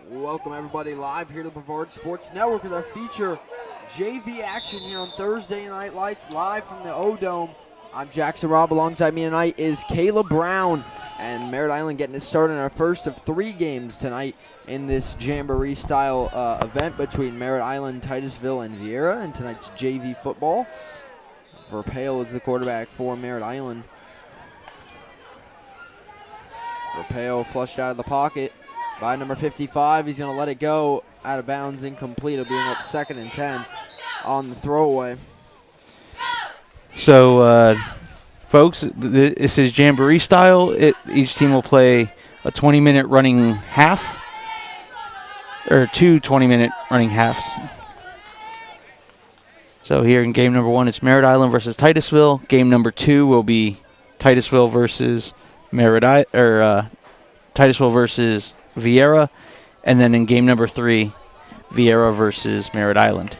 Welcome everybody live here to the Brevard Sports Network with our feature JV action here on Thursday Night Lights live from the O-Dome. I'm Jackson Robb. Alongside me tonight is Kayla Brown, and Merritt Island getting us started in our first of 3 games tonight in this Jamboree style event between Merritt Island, Titusville, and Viera in tonight's JV football. Verpale is the quarterback for Merritt Island. Verpale flushed out of the pocket by number 55. He's going to let it go out of bounds, incomplete. It'll be up 2nd and 10 on the throwaway. So, folks, this is Jamboree style. Each team will play a 20-minute running half, or 2 20-minute running halves. So here in game number 1, it's Merritt Island versus Titusville. Game number 2 will be Titusville versus Titusville versus Viera, and then in game number 3, Viera versus Merritt Island.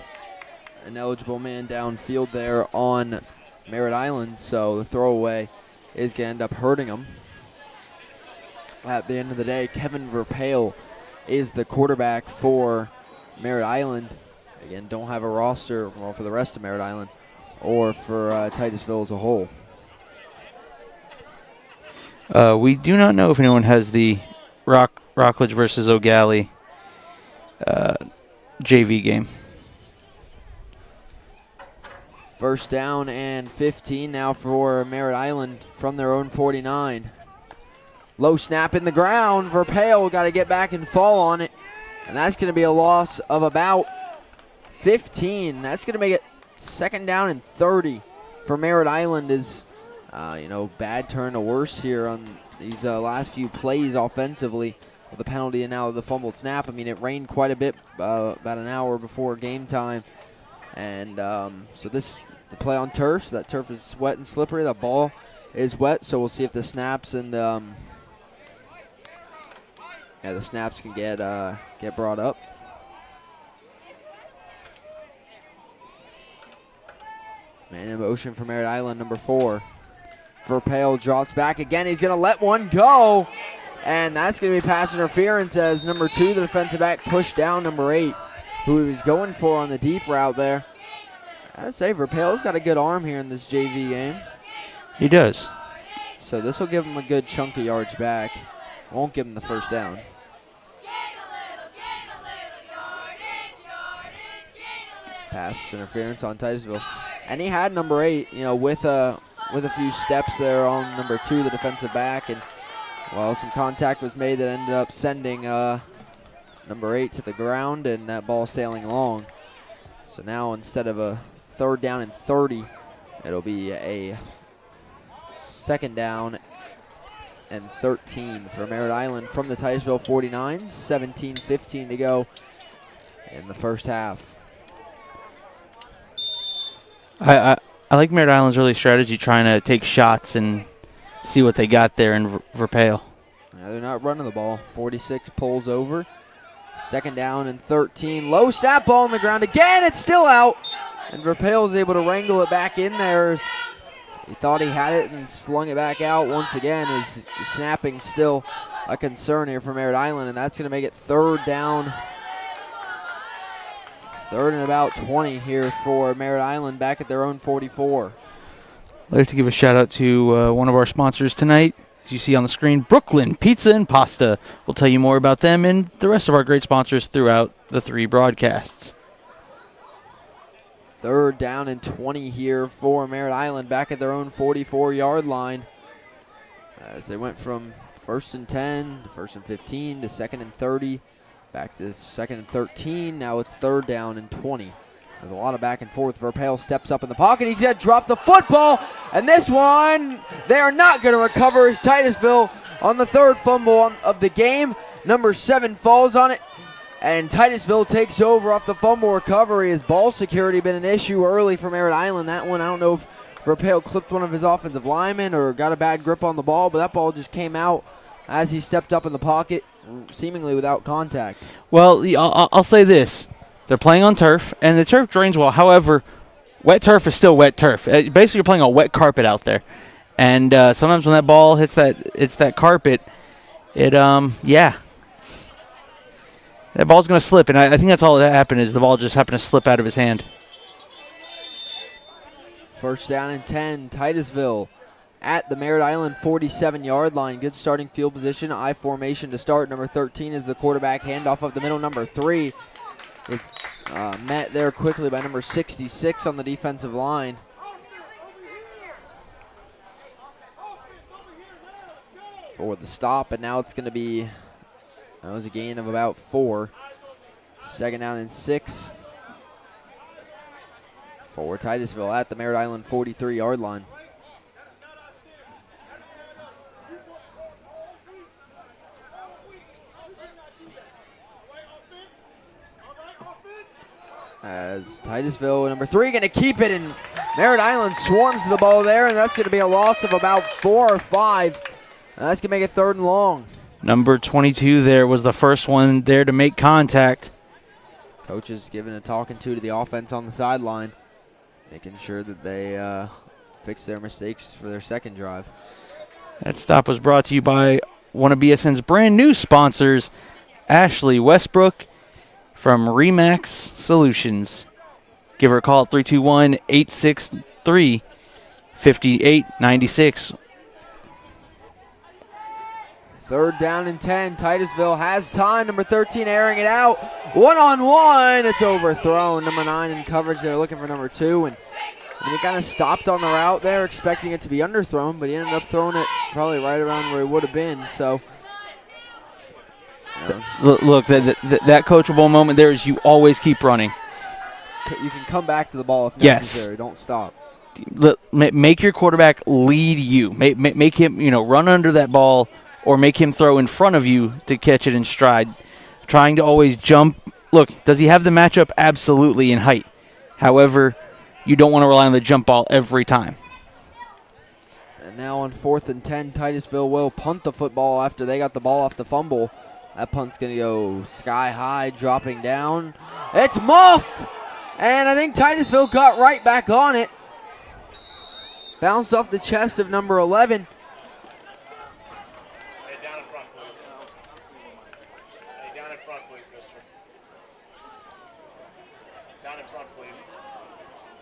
An eligible man downfield there on Merritt Island, so the throwaway is going to end up hurting them. At the end of the day, Kevin Verpale is the quarterback for Merritt Island. Again, don't have a roster for the rest of Merritt Island or for Titusville as a whole. We do not know if anyone has the Rockledge versus O'Galley JV game. First down and 15 now for Merritt Island from their own 49. Low snap in the ground. Verpale got to get back and fall on it. And that's going to be a loss of about 15. That's going to make it 2nd down and 30 for Merritt Island. Is bad turn to worse here on these last few plays offensively with the penalty and now the fumbled snap. I mean, it rained quite a bit about an hour before game time. And so the play on turf, so that turf is wet and slippery. The ball is wet, so we'll see if the snaps and the snaps can get brought up. Man in motion for Merritt Island, number 4. Verpale drops back again. He's going to let one go, and that's going to be pass interference as number 2, the defensive back, pushed down number 8, who he was going for on the deep route there. I'd say Verpale's got a good arm here in this JV game. He does. So this will give him a good chunk of yards back. Won't give him the first down. Pass interference on Titusville. And he had number 8, with a few steps there on number 2, the defensive back. And, some contact was made that ended up sending number 8 to the ground, and that ball sailing along. So now instead of a 3rd down and 30, it'll be a 2nd down and 13 for Merritt Island from the Titusville 49. 17-15 to go in the first half. I like Merritt Island's early strategy, trying to take shots and see what they got there in Verpale. Yeah, they're not running the ball. 46 pulls over. 2nd down and 13. Low snap, ball on the ground again. It's still out. And Verpale is able to wrangle it back in there. He thought he had it and slung it back out once again. Is snapping still a concern here for Merritt Island, and that's going to make it 3rd down. 3rd and about 20 here for Merritt Island back at their own 44. I'd like to give a shout out to one of our sponsors tonight. As you see on the screen, Brooklyn Pizza and Pasta. We'll tell you more about them and the rest of our great sponsors throughout the 3 broadcasts. 3rd down and 20 here for Merritt Island back at their own 44-yard line. As they went from 1st and 10 to 1st and 15 to 2nd and 30. Back to 2nd and 13. Now it's 3rd down and 20. There's a lot of back and forth. Verpale steps up in the pocket. He's going to drop the football. And this one, they are not going to recover as Titusville on the 3rd fumble of the game. Number 7 falls on it. And Titusville takes over off the fumble recovery. As ball security been an issue early for Merritt Island. That one, I don't know if Verpale clipped one of his offensive linemen or got a bad grip on the ball. But that ball just came out as he stepped up in the pocket, seemingly without contact. Well, I'll say this. They're playing on turf, and the turf drains well. However, wet turf is still wet turf. Basically, you're playing on wet carpet out there. And sometimes when that ball hits that carpet, it That ball's going to slip, and I think that's all that happened is the ball just happened to slip out of his hand. First down and 10, Titusville at the Merritt Island 47-yard line. Good starting field position. I formation to start. Number 13 is the quarterback. Handoff up the middle. Number 3. It's met there quickly by number 66 on the defensive line. For the stop, and now it's going to be, that was a gain of about 4. Second down and 6 for Titusville at the Merritt Island 43-yard line. As Titusville, number 3, going to keep it, and Merritt Island swarms the ball there, and that's going to be a loss of about 4 or 5. That's going to make it 3rd and long. Number 22 there was the first one there to make contact. Coach is giving a talking to the offense on the sideline, making sure that they fix their mistakes for their second drive. That stop was brought to you by one of BSN's brand new sponsors, Ashley Westbrook from Remax Solutions. Give her a call at 321-863-5896. 3rd down and 10. Titusville has time. Number 13 airing it out. 1-on-1. It's overthrown. Number 9 in coverage. They're looking for number 2. And he kind of stopped on the route there, expecting it to be underthrown, but he ended up throwing it probably right around where he would have been. So, look, that coachable moment there is you always keep running. You can come back to the ball if necessary. Yes. Don't stop. Make your quarterback lead you. Make him, run under that ball, or make him throw in front of you to catch it in stride. Trying to always jump. Look, does he have the matchup? Absolutely, in height. However, you don't want to rely on the jump ball every time. And now on 4th and 10, Titusville will punt the football after they got the ball off the fumble. That punt's going to go sky high, dropping down. It's muffed! And I think Titusville got right back on it. Bounced off the chest of number 11.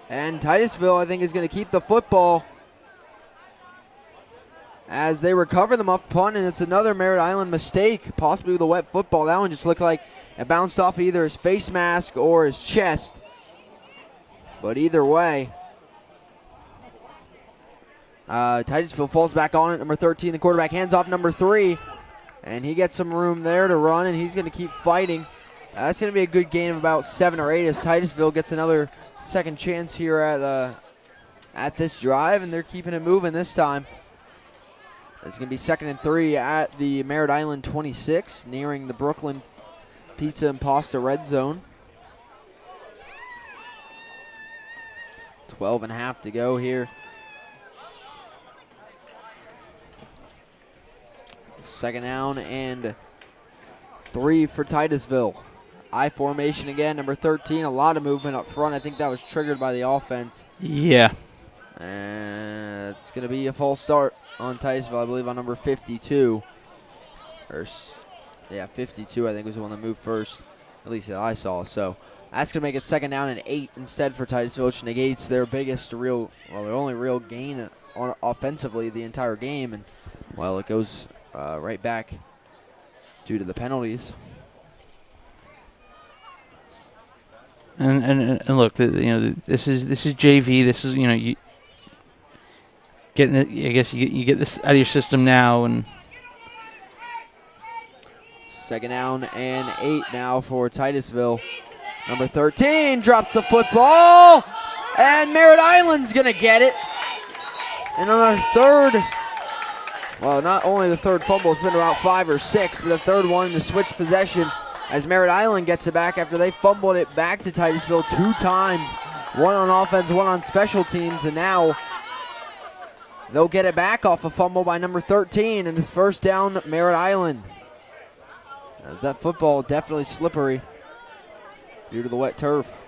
And Titusville, I think, is going to keep the football as they recover the muff punt, and it's another Merritt Island mistake, possibly with a wet football. That one just looked like it bounced off either his face mask or his chest. But either way, Titusville falls back on it. Number 13, the quarterback, hands off number 3, and he gets some room there to run, and he's going to keep fighting. That's going to be a good gain of about 7 or 8 as Titusville gets another second chance here at this drive, and they're keeping it moving this time. It's going to be 2nd and 3 at the Merritt Island 26, nearing the Brooklyn Pizza and Pasta red zone. 12 and a half to go here. 2nd down and 3 for Titusville. I formation again, number 13, a lot of movement up front. I think that was triggered by the offense. Yeah. And it's going to be a false start on Titusville, I believe, on number 52. 52, I think, was the one that moved first, at least that I saw. So that's going to make it 2nd down and 8 instead for Titusville, which negates their their only real gain on offensively the entire game. And, well, it goes right back due to the penalties. And look, this is JV. This is you getting it. I guess you get this out of your system now. And 2nd down and 8 now for Titusville. Number 13 drops the football, and Merritt Island's gonna get it. And on our third, well, not only the third fumble, it's been about 5 or 6, but the third one to switch possession, as Merritt Island gets it back after they fumbled it back to Titusville 2 times. One on offense, one on special teams, and now they'll get it back off a fumble by number 13, and it's 1st down, Merritt Island. As that football definitely slippery due to the wet turf.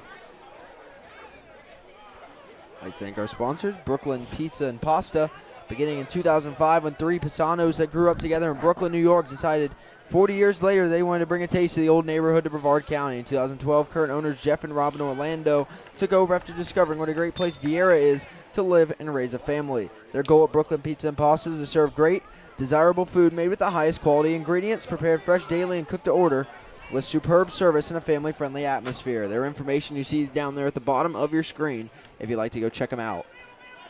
I'd like to thank our sponsors, Brooklyn Pizza and Pasta, beginning in 2005 when three Pisanos that grew up together in Brooklyn, New York decided 40 years later they wanted to bring a taste of the old neighborhood to Brevard County. In 2012, current owners Jeff and Robin Orlando took over after discovering what a great place Viera is to live and raise a family. Their goal at Brooklyn Pizza and Pasta is to serve great, desirable food made with the highest quality ingredients, prepared fresh daily and cooked to order, with superb service and a family-friendly atmosphere. Their information you see down there at the bottom of your screen if you'd like to go check them out.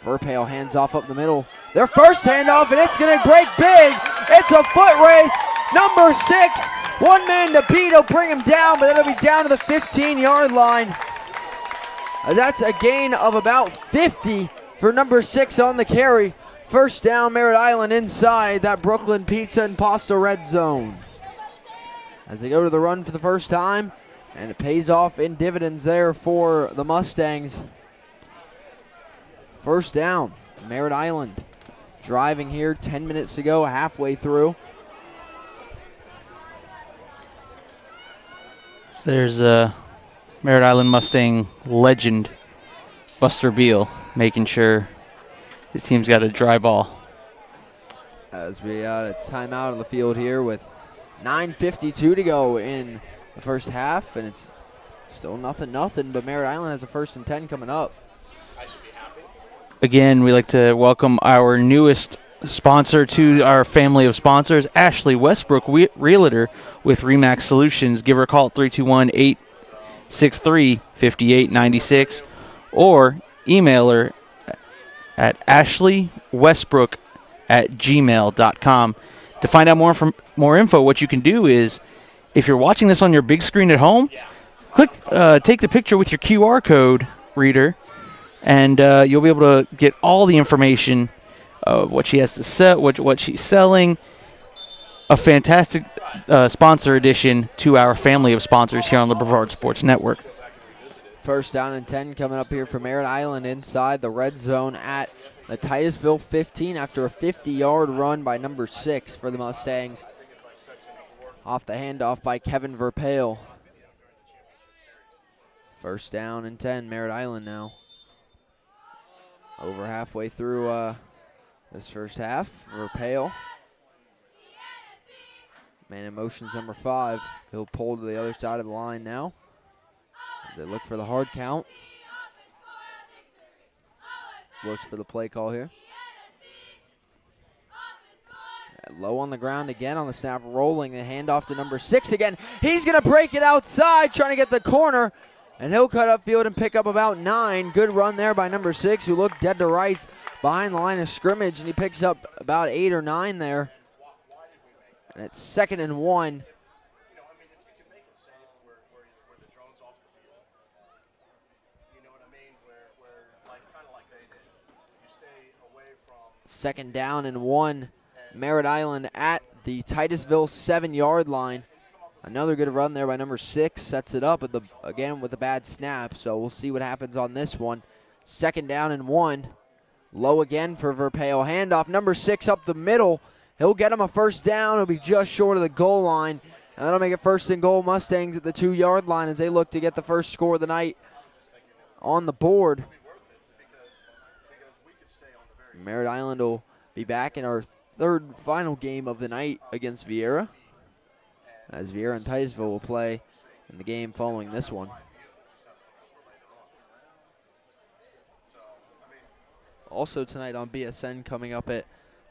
Verpale hands off up the middle. Their first handoff, and it's going to break big. It's a foot race. Number 6, one man to beat. He'll bring him down, but that'll be down to the 15-yard line. That's a gain of about 50 for number 6 on the carry. First down, Merritt Island inside that Brooklyn Pizza and Pasta red zone. As they go to the run for the first time, and it pays off in dividends there for the Mustangs. First down, Merritt Island driving here 10 minutes to go, halfway through. There's a Merritt Island Mustang legend, Buster Beal, making sure his team's got a dry ball. As we got a timeout on the field here with 9:52 to go in the first half, and it's still nothing, but Merritt Island has a 1st and 10 coming up. Again, we'd like to welcome our newest sponsor to our family of sponsors, Ashley Westbrook, Realtor with Remax Solutions. Give her a call at 321-863-5896 or email her at ashleywestbrook@gmail.com. To find out more info, what you can do is, if you're watching this on your big screen at home, take the picture with your QR code reader, and you'll be able to get all the information of what she has to sell, what she's selling. A fantastic sponsor addition to our family of sponsors here on the Brevard Sports Network. First down and 10 coming up here for Merritt Island inside the red zone at the Titusville 15 after a 50-yard run by number 6 for the Mustangs. Off the handoff by Kevin Verpale. First down and 10, Merritt Island now. Over halfway through this first half. Verpale. Man in motion's number 5. He'll pull to the other side of the line now. As they look for the hard count. Looks for the play call here. Low on the ground again on the snap, rolling the handoff to number 6 again. He's going to break it outside, trying to get the corner, and he'll cut upfield and pick up about 9. Good run there by number 6, who looked dead to rights behind the line of scrimmage, and he picks up about 8 or 9 there. And it's 2nd and 1. Second down and 1. Merritt Island at the Titusville 7-yard line. Another good run there by number 6. Sets it up again with a bad snap. So we'll see what happens on this one. Second down and 1. Low again for Verpale. Handoff. Number 6 up the middle. He'll get him a first down. He'll be just short of the goal line. And that'll make it 1st and goal. Mustangs at the 2-yard line as they look to get the first score of the night on the board. Merritt Island will be back in our 3rd final game of the night against Viera, as Viera and Titusville will play in the game following this one. Also tonight on BSN coming up at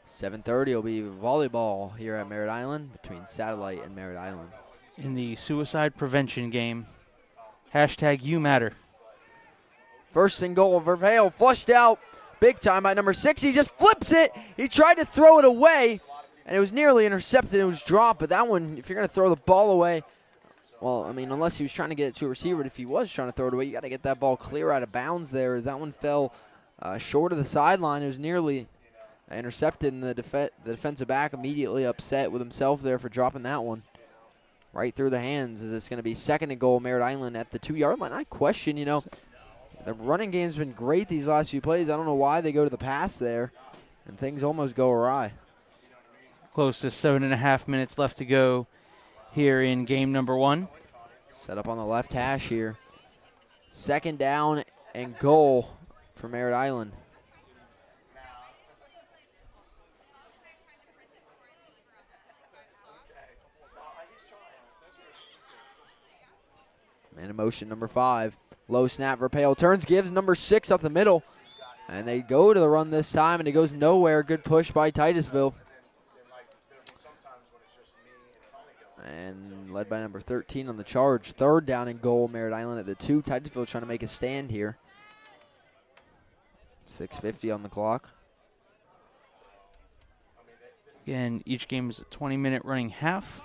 7:30 will be volleyball here at Merritt Island between Satellite and Merritt Island. In the suicide prevention game, #YouMatter. 1st and goal, Verpale flushed out. Big time by number 6. He just flips it. He tried to throw it away, and it was nearly intercepted. It was dropped, but that one, if you're going to throw the ball away, well, I mean, unless he was trying to get it to a receiver, but if he was trying to throw it away, you got to get that ball clear out of bounds there, as that one fell short of the sideline. It was nearly intercepted, and the defensive back immediately upset with himself there for dropping that one right through the hands, as it's going to be 2nd and goal, Merritt Island at the 2-yard line. I question, the running game's been great these last few plays. I don't know why they go to the pass there, and things almost go awry. Close to 7.5 minutes left to go here in game number 1. Set up on the left hash here. 2nd down and goal for Merritt Island. Man in motion, number 5. Low snap, Verpale turns, gives number 6 up the middle. And they go to the run this time, and it goes nowhere. Good push by Titusville. And led by number 13 on the charge. 3rd down and goal, Merritt Island at the 2. Titusville trying to make a stand here. 6:50 on the clock. Again, each game is a 20-minute running half.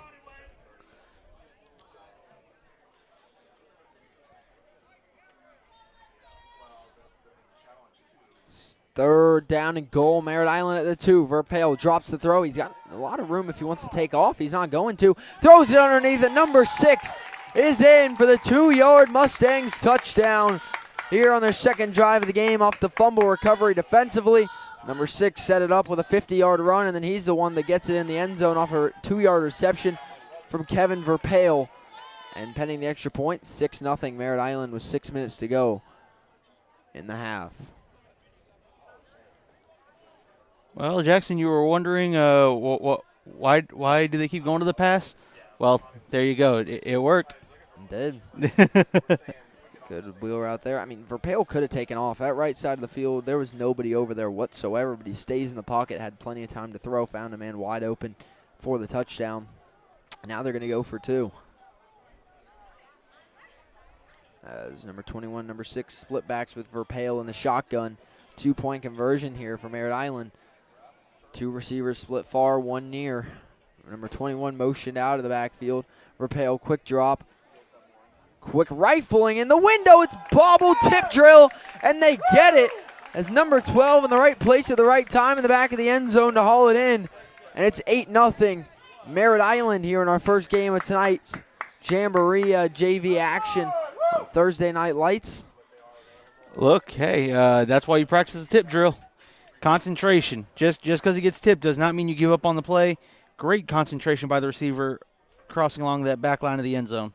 Third down and goal, Merritt Island at the 2. Verpale drops the throw. He's got a lot of room if he wants to take off. He's not going to. Throws it underneath, and number 6 is in for the 2-yard Mustangs touchdown here on their second drive of the game off the fumble recovery defensively. Number 6 set it up with a 50-yard run, and then he's the one that gets it in the end zone off a 2-yard reception from Kevin Verpale. And pending the extra point, 6-0 Merritt Island with 6 minutes to go in the half. Well, Jackson, you were wondering why do they keep going to the pass? Well, there you go. It worked. It did. Good wheeler out there. I mean, Verpale could have taken off. That right side of the field, there was nobody over there whatsoever, but he stays in the pocket, had plenty of time to throw, found a man wide open for the touchdown. Now they're going to go for 2. As number 21, number 6 split backs with Verpale in the shotgun. 2-point conversion here for Merritt Island. 2 receivers split far, 1 near. Number 21 motioned out of the backfield. Verpale, quick drop. Quick rifling in the window. It's bobble tip drill, and they get it as number 12 in the right place at the right time in the back of the end zone to haul it in. And it's 8-0 Merritt Island here in our first game of tonight's Jamboree JV action. Thursday night lights. Look, hey, that's why you practice the tip drill. Concentration. Just because he gets tipped does not mean you give up on the play. Great concentration by the receiver crossing along that back line of the end zone.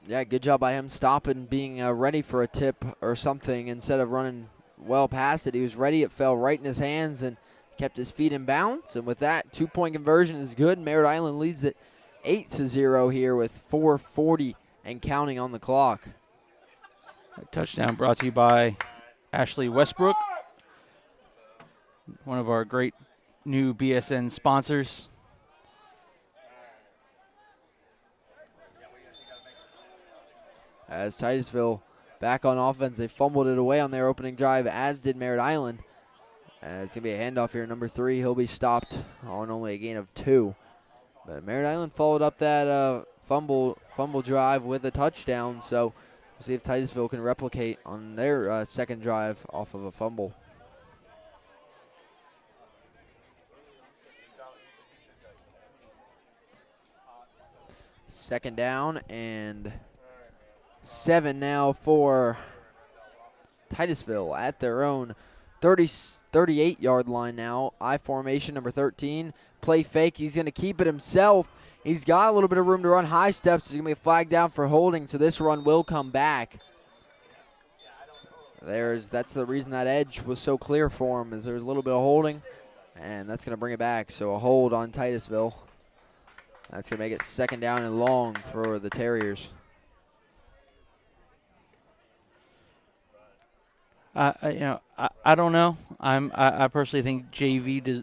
Yeah, good job by him stopping, being ready for a tip or something instead of running well past it. He was ready. It fell right in his hands and kept his feet in bounds. And with that, 2-point conversion is good. Merritt Island leads it 8-0 here with 4:40 and counting on the clock. A touchdown brought to you by Ashley Westbrook, one of our great new BSN sponsors. As Titusville back on offense, they fumbled it away on their opening drive, as did Merritt Island. It's going to be a handoff here. Number 3, he'll be stopped on only a gain of 2. But Merritt Island followed up that fumble drive with a touchdown, so we'll see if Titusville can replicate on their second drive off of a fumble. Second down and 7 now for Titusville at their own 38-yard line now. I formation, number 13. Play fake. He's going to keep it himself. He's got a little bit of room to run high steps. There's going to be a flag down for holding, so this run will come back. That's the reason that edge was so clear for him, is there's a little bit of holding, and that's going to bring it back. So a hold on Titusville. That's going to make it second down and long for the Terriers. I don't know. I personally think JV does.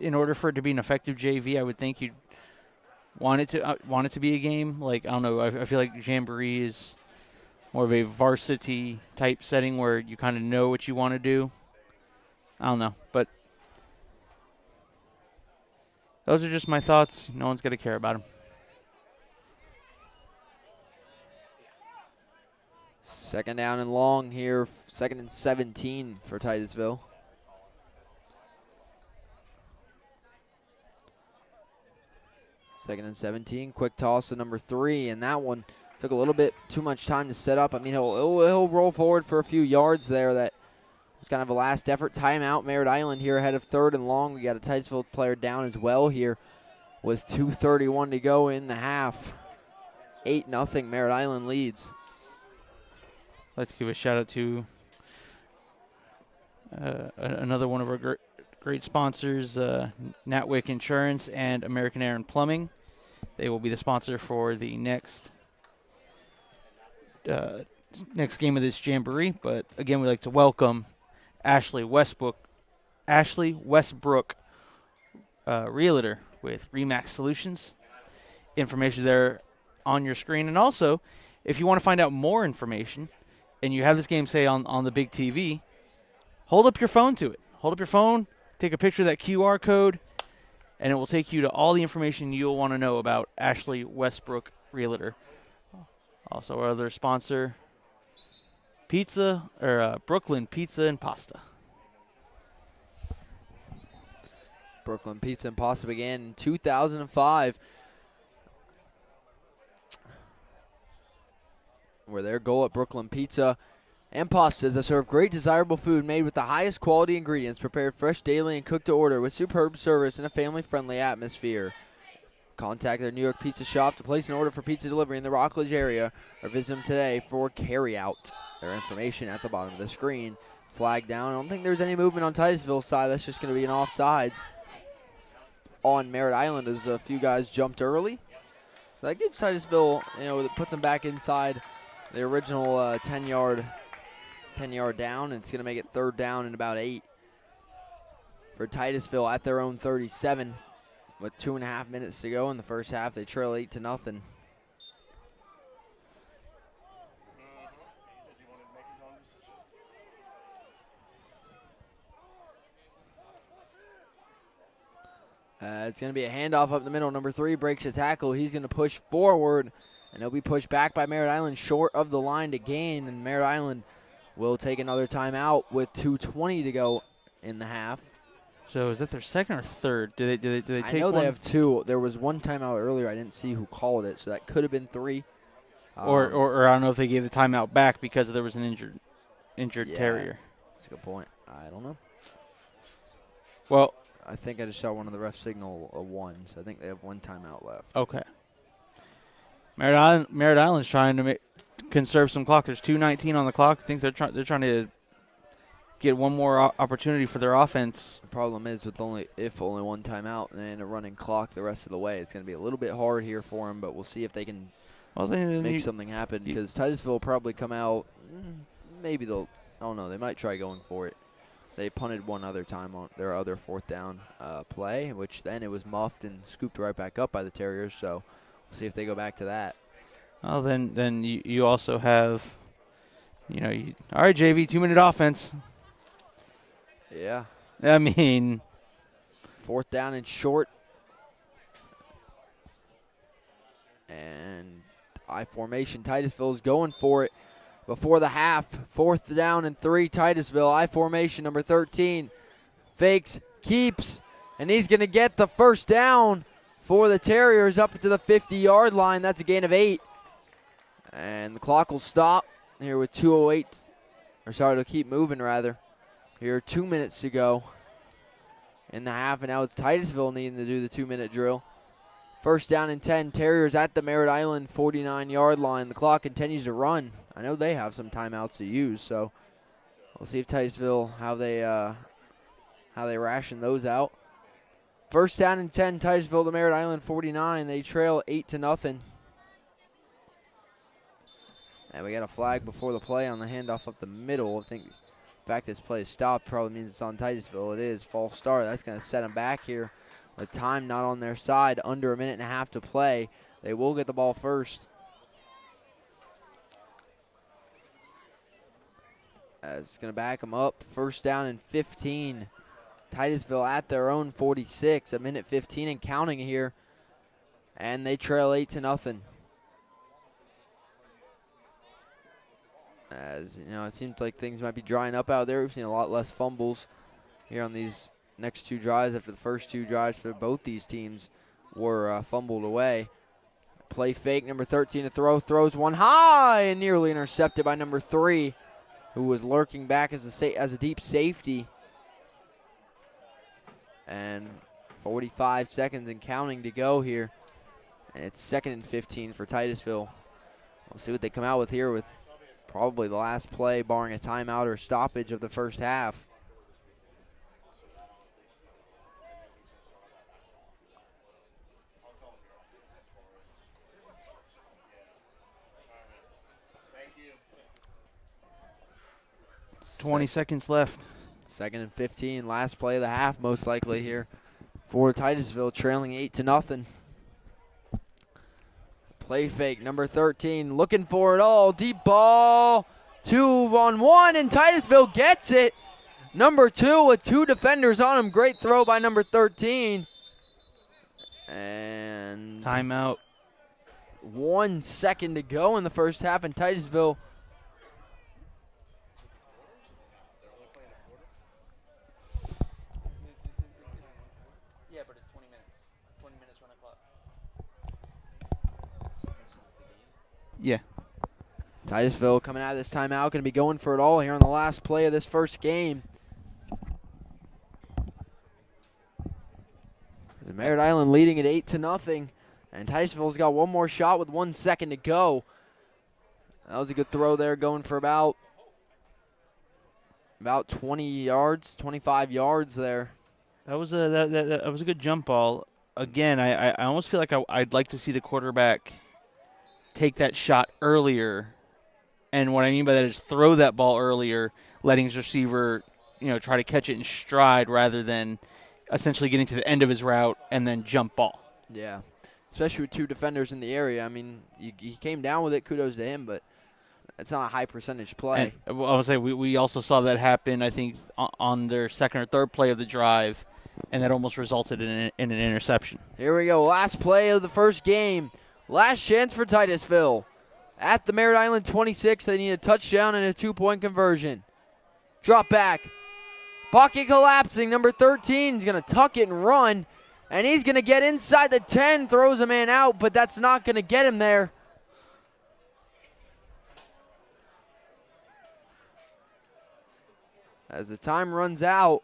In order for it to be an effective JV, I would think you'd want it to be a game. Like, I don't know. I feel like Jamboree is more of a varsity type setting where you kind of know what you want to do. I don't know, but those are just my thoughts. No one's got to care about them. Second down and long here. Second and 17 for Titusville. Second and 17. Quick toss to number 3, and that one took a little bit too much time to set up. I mean, he'll roll forward for a few yards there. That was kind of a last effort. Timeout. Merritt Island here ahead of third and long. We got a Titusville player down as well here with 2:31 to go in the half. 8-0 Merritt Island leads. Let's give a shout-out to another one of our great sponsors, Natwick Insurance and American Air and Plumbing. They will be the sponsor for the next next game of this Jamboree. But again, we'd like to welcome Ashley Westbrook, Realtor with Remax Solutions. Information there on your screen. And also, if you want to find out more information and you have this game, say, on the big TV, hold up your phone to it. Hold up your phone, take a picture of that QR code, and it will take you to all the information you'll want to know about Ashley Westbrook Realtor. Also, our other sponsor, Brooklyn Pizza and Pasta. Brooklyn Pizza and Pasta began in 2005. Where their goal at Brooklyn Pizza and Pasta is to serve great, desirable food made with the highest quality ingredients, prepared fresh daily and cooked to order with superb service and a family-friendly atmosphere. Contact their New York pizza shop to place an order for pizza delivery in the Rockledge area or visit them today for carry-out. Their information at the bottom of the screen. Flag down. I don't think there's any movement on Titusville's side. That's just going to be an offsides on Merritt Island as a few guys jumped early. So that gives Titusville, it puts them back inside the original 10-yard down, and it's going to make it third down and about 8 for Titusville at their own 37 with 2.5 minutes to go in the first half. They trail 8-0. It's going to be a handoff up the middle. Number 3 breaks a tackle. He's going to push forward, and he'll be pushed back by Merritt Island short of the line to gain, and Merritt Island will take another timeout with 2:20 to go in the half. So is that their second or third? Do they take I know one? they have 2. There was one timeout earlier. I didn't see who called it, so that could have been 3. Or I don't know if they gave the timeout back because there was an injured terrier. That's a good point. I don't know. Well, I think I just saw one of the refs signal a 1, so I think they have 1 timeout left. Okay. Merritt Island's trying to conserve some clock. There's 2:19 on the clock. I think they're trying to get one more opportunity for their offense. The problem is with only 1 timeout and a running clock the rest of the way, it's going to be a little bit hard here for them, but we'll see if they can make something happen, because Titusville will probably come out. Maybe they'll, I don't know, they might try going for it. They punted one other time on their other 4th down play, which then it was muffed and scooped right back up by the Terriers, so we'll see if they go back to that. Well, then you also have, all right, JV, 2-minute offense. Yeah. I mean, 4th down and short. And I formation. Titusville's going for it before the half. 4th down and 3. Titusville, I formation, number 13. Fakes, keeps, and he's going to get the first down for the Terriers up to the 50-yard line. That's a gain of 8. And the clock will stop here with 2:08. Or sorry, it'll keep moving, rather. Here, 2 minutes to go in the half, and now it's Titusville needing to do the 2-minute drill. 1st down and 10. Terriers at the Merritt Island 49-yard line. The clock continues to run. I know they have some timeouts to use, so we'll see if Titusville how they ration those out. 1st down and 10. Titusville to Merritt Island 49. They trail 8-0. And we got a flag before the play on the handoff up the middle. I think the fact this play is stopped probably means it's on Titusville. It is. False start. That's going to set them back here with time not on their side. Under 1.5 minutes to play. They will get the ball first. It's going to back them up. 1st down and 15. Titusville at their own 46. 1:15 and counting here. And they trail 8-0. As it seems like things might be drying up out there. We've seen a lot less fumbles here on these next 2 drives after the first 2 drives for both these teams were fumbled away. Play fake, number 13 to throw. Throws one high and nearly intercepted by number 3, who was lurking back as a deep safety. And 45 seconds and counting to go here. And it's 2nd and 15 for Titusville. We'll see what they come out with here with probably the last play, barring a timeout or stoppage of the first half. 20 seconds left. 2nd and 15, last play of the half, most likely here for Titusville, trailing 8-0. Play fake, number 13, looking for it all. Deep ball, 2-on-1, and Titusville gets it. Number 2 with 2 defenders on him. Great throw by number 13. And timeout. 1 second to go in the first half, and Titusville Yeah. Titusville coming out of this timeout, going to be going for it all here on the last play of this first game. The Merritt Island leading at 8-0, and Titusville's got one more shot with 1 second to go. That was a good throw there, going for about 20 yards, 25 yards there. That was a good jump ball. Again, I almost feel like I'd like to see the quarterback take that shot earlier. And what I mean by that is throw that ball earlier, letting his receiver, try to catch it in stride rather than essentially getting to the end of his route and then jump ball. Yeah, especially with 2 defenders in the area. I mean, he came down with it. Kudos to him, but it's not a high percentage play. And I would say we also saw that happen, I think, on their second or third play of the drive, and that almost resulted in an interception. Here we go. Last play of the first game. Last chance for Titusville. At the Merritt Island 26, they need a touchdown and a 2-point conversion. Drop back. Pocket collapsing. Number 13 is going to tuck it and run. And he's going to get inside the 10. Throws a man out, but that's not going to get him there. As the time runs out,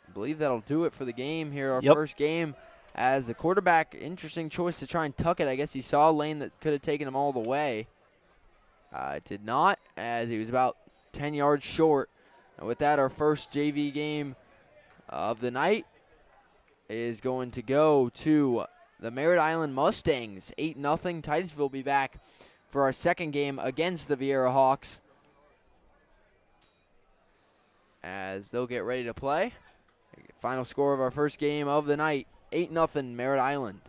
I believe that'll do it for the game here, our first game. As the quarterback, interesting choice to try and tuck it. I guess he saw a lane that could have taken him all the way. It did not, as he was about 10 yards short. And with that, our first JV game of the night is going to go to the Merritt Island Mustangs, 8-0. Titusville will be back for our second game against the Viera Hawks, as they'll get ready to play. Final score of our first game of the night, 8-0 Merritt Island.